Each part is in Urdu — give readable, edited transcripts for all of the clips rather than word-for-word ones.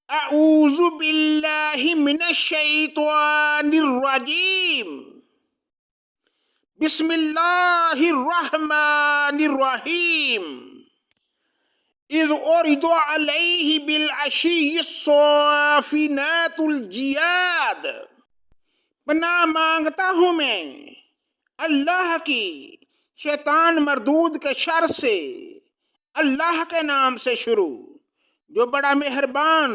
اعوذ باللہ من الشیطان الرجیم بسم اللہ الرحمن الرحیم اذ عرض علیہ بالعشی الصافنات الجیاد، پناہ مانگتا ہوں میں اللہ کی شیطان مردود کے شر سے، اللہ کے نام سے شروع جو بڑا مہربان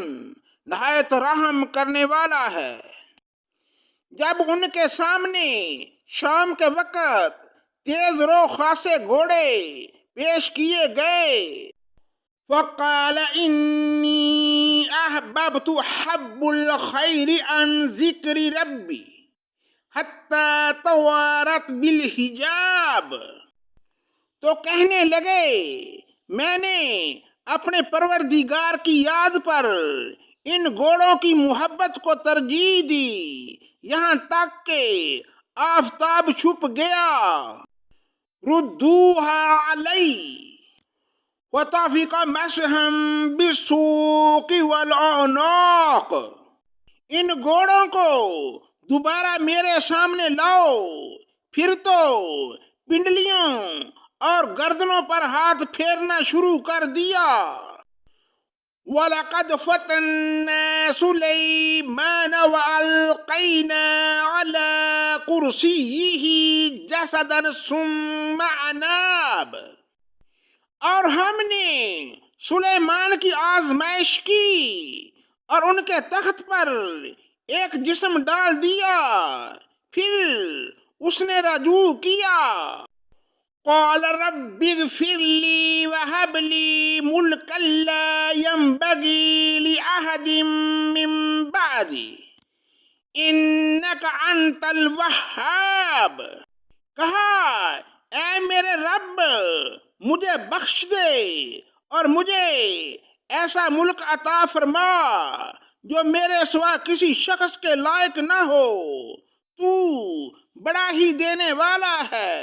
نہایت رحم کرنے والا ہے۔ جب ان کے سامنے شام کے وقت تیز رو خاصے گھوڑے پیش کیے گئے، فقال انی احببت حب الخیر عن ذکر ربی حتی توارت بالحجاب، تو کہنے لگے میں نے اپنے پروردگار کی یاد پر ان گھوڑوں کی محبت کو ترجیح دی یہاں تک کہ آفتاب چھپ گیا۔ ردوها علی وطفق مسحا بالسوق والاعناق، ان گھوڑوں کو دوبارہ میرے سامنے لاؤ، پھر تو پنڈلیوں اور گردنوں پر ہاتھ پھیرنا شروع کر دیا۔ وَلَقَدْ فَتَنَّا سُلَيْمَانَ وَأَلْقَيْنَا عَلَى كُرْسِيِّهِ جَسَدًا ثُمَّ أَنَابَ، اور ہم نے سلیمان کی آزمائش کی اور ان کے تخت پر ایک جسم ڈال دیا، پھر اس نے رجوع کیا۔ قال رب اغفر لي وهب لي ملكا لا ينبغي لأحد من بعدي إنك أنت الوهاب، کہا اے میرے رب مجھے بخش دے اور مجھے ایسا ملک عطا فرما جو میرے سوا کسی شخص کے لائق نہ ہو، تو بڑا ہی دینے والا ہے۔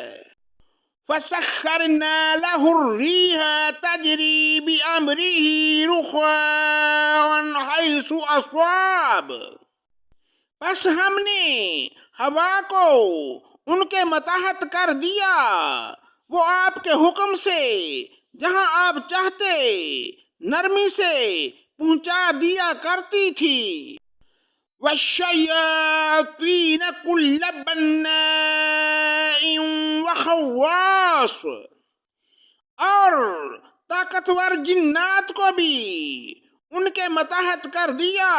فَسَخَّرْنَا لَهُ الرِّيحَ تَجْرِي بِأَمْرِهِ رُخَاءً حَيْثُ أَصَابَ، پس ہم نے ہوا کو ان کے متحد کر دیا، وہ آپ کے حکم سے جہاں آپ چاہتے نرمی سے پہنچا دیا کرتی تھی۔ وَالشَّيَاطِينَ كُلَّ بَنَّاءٍ وَخَوَّاصٍ، اور طاقتور جنات کو بھی ان کے متحد کر دیا،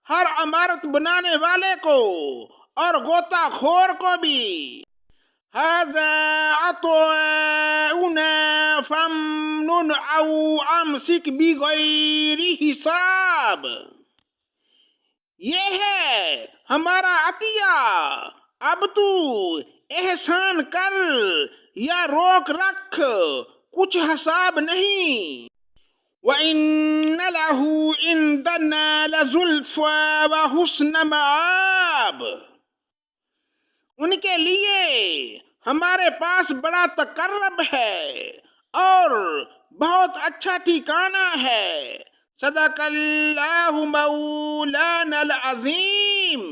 ہر عمارت بنانے والے کو اور غوطہ خور کو بھی۔ هَذَا عَطَاؤُنَا فَامْنُنْ أَوْ أَمْسِكْ بِغَيْرِ حِسَابٍ، یہ ہے ہمارا عطیہ، اب تو احسان کر یا روک رکھ، کچھ حساب نہیں۔ وَإِنَّ لَهُ عِندَنَا لَزُلْفَىٰ وَحُسْنَ مَآبٍ، ان کے لیے ہمارے پاس بڑا تقرب ہے اور بہت اچھا ٹھکانہ ہے۔ صدق اللہ مولانا العظیم۔